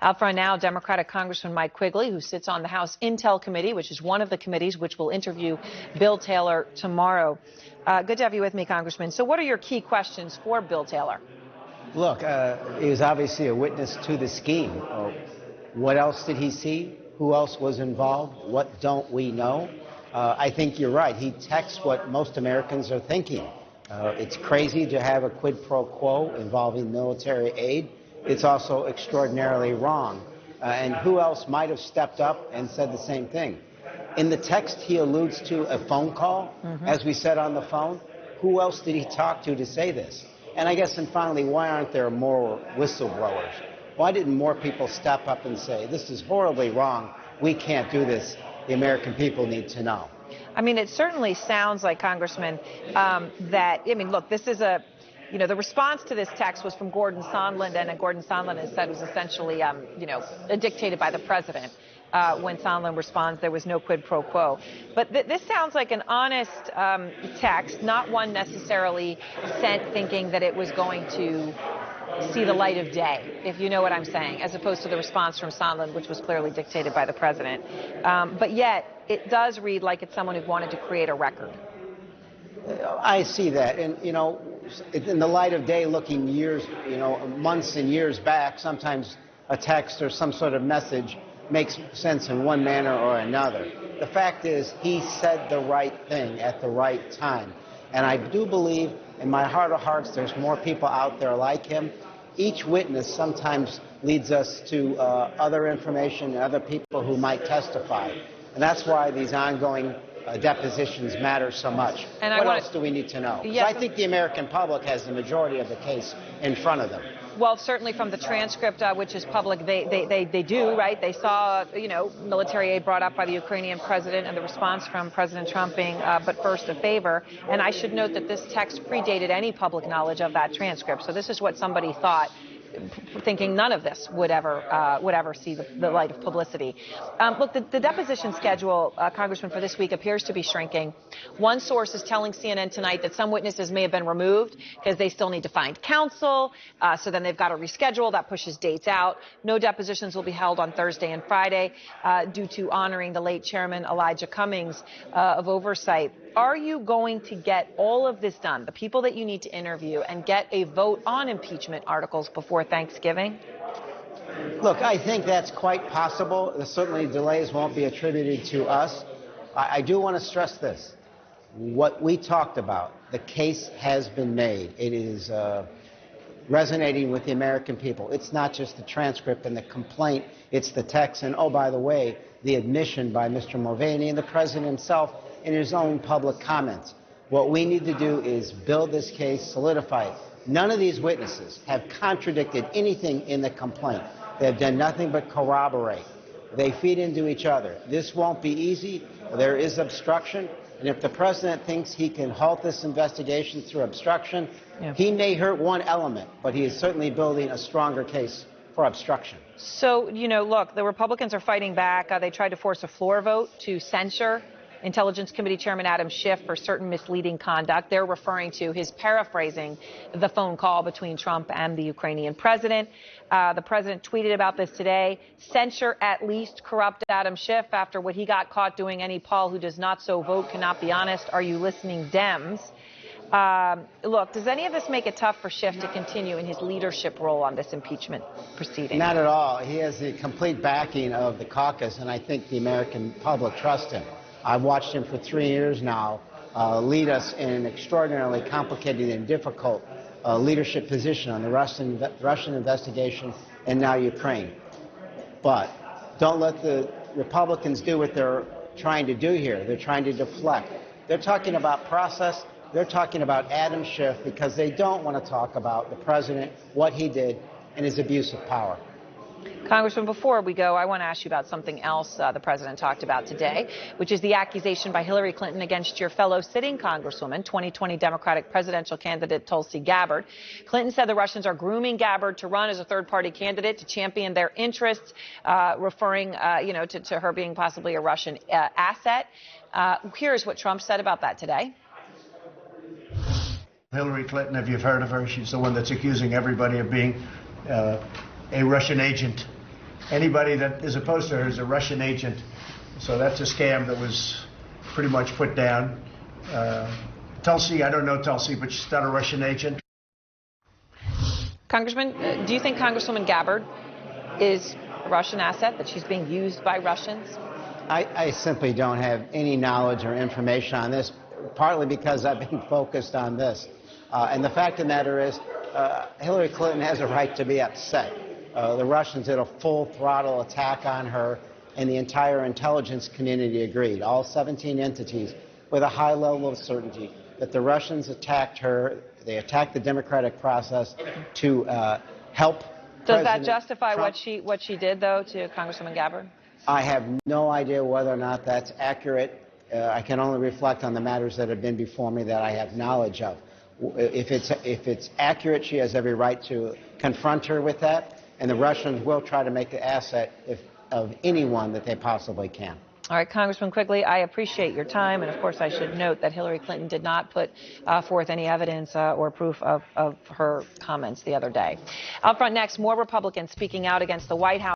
Out front now, Democratic Congressman Mike Quigley, who sits on the House Intel Committee, which is one of the committees which will interview Bill Taylor tomorrow. Good to have you with me, Congressman. So what are your key questions for Bill Taylor? Look, he was obviously a witness to the scheme. What else did he see? Who else was involved? What don't we know? I think you're right. He texts what most Americans are thinking. It's crazy to have a quid pro quo involving military aid. It's also extraordinarily wrong. And who else might have stepped up and said the same thing? In the text, he alludes to a phone call, as we said on the phone. Who else did he talk to say this? And I guess, and finally, why aren't there more whistleblowers? Why didn't more people step up and say, this is horribly wrong, we can't do this, the American people need to know? I mean, it certainly sounds like, Congressman, look, this is the response to this text was from Gordon Sondland, and Gordon Sondland has said was essentially, dictated by the president. When Sondland responds, there was no quid pro quo. But this sounds like an honest text, not one necessarily sent thinking that it was going to see the light of day, if you know what I'm saying, as opposed to the response from Sondland, which was clearly dictated by the president. But yet, it does read like it's someone who wanted to create a record. I see that. And, in the light of day, looking years, months and years back, sometimes a text or some sort of message makes sense in one manner or another. The fact is, he said the right thing at the right time. And I do believe, in my heart of hearts, there's more people out there like him. Each witness sometimes leads us to other information and other people who might testify. And that's why these ongoing depositions matter so much. And what else do we need to know? Yes, I think the American public has the majority of the case in front of them. Well, certainly from the transcript, which is public, they do, right? They saw, military aid brought up by the Ukrainian president and the response from President Trump being, but first, a favor. And I should note that this text predated any public knowledge of that transcript. So this is what somebody thought, thinking none of this would ever see the light of publicity. Look, the deposition schedule, Congressman, for this week appears to be shrinking. One source is telling CNN tonight that some witnesses may have been removed because they still need to find counsel. So then they've got to reschedule. That pushes dates out. No depositions will be held on Thursday and Friday due to honoring the late chairman Elijah Cummings of Oversight. Are you going to get all of this done, the people that you need to interview, and get a vote on impeachment articles before Thanksgiving? Look, I think that's quite possible. Certainly delays won't be attributed to us. I do want to stress this. What we talked about, the case has been made. It is resonating with the American people. It's not just the transcript and the complaint. It's the text. And, oh, by the way, the admission by Mr. Mulvaney and the president himself in his own public comments. What we need to do is build this case, solidify it. None of these witnesses have contradicted anything in the complaint. They've done nothing but corroborate. They feed into each other. This won't be easy. There is obstruction. And if the president thinks he can halt this investigation through obstruction, he may hurt one element, but he is certainly building a stronger case for obstruction. So, look, the Republicans are fighting back. They tried to force a floor vote to censure Intelligence Committee Chairman Adam Schiff for certain misleading conduct. They're referring to his paraphrasing the phone call between Trump and the Ukrainian president. The president tweeted about this today. Censure at least corrupt Adam Schiff after what he got caught doing. Any Paul who does not so vote cannot be honest. Are you listening, Dems? Look, does any of this make it tough for Schiff to continue in his leadership role on this impeachment proceeding? Not at all. He has the complete backing of the caucus, and I think the American public trusts him. I've watched him for 3 years now lead us in an extraordinarily complicated and difficult leadership position on the Russian investigation and now Ukraine. But don't let the Republicans do what they're trying to do here. They're trying to deflect. They're talking about process. They're talking about Adam Schiff because they don't want to talk about the president, what he did, and his abuse of power. Congressman, before we go, I want to ask you about something else the president talked about today, which is the accusation by Hillary Clinton against your fellow sitting Congresswoman, 2020 Democratic presidential candidate Tulsi Gabbard. Clinton said the Russians are grooming Gabbard to run as a third-party candidate to champion their interests, referring, to her being possibly a Russian asset. Here's what Trump said about that today. Hillary Clinton, if you've heard of her, she's the one that's accusing everybody of being a Russian agent. anybody that is opposed to her is a Russian agent. So that's a scam that was pretty much put down. Tulsi, I don't know Tulsi, but she's not a Russian agent. Congressman, do you think Congresswoman Gabbard is a Russian asset, that she's being used by Russians? I simply don't have any knowledge or information on this, partly because I've been focused on this. And the fact of the matter is, Hillary Clinton has a right to be upset. The Russians did a full throttle attack on her, and the entire intelligence community agreed, all 17 entities, with a high level of certainty, that the Russians attacked her. They attacked the democratic process to help. Does that justify Trump. what she did, though, to Congresswoman Gabbard? I have no idea whether or not that's accurate. I can only reflect on the matters that have been before me that I have knowledge of. If it's accurate, she has every right to confront her with that, and the Russians will try to make an asset of anyone that they possibly can. All right, Congressman Quigley, I appreciate your time, and of course I should note that Hillary Clinton did not put forth any evidence or proof of her comments the other day. Up front next, more Republicans speaking out against the White House.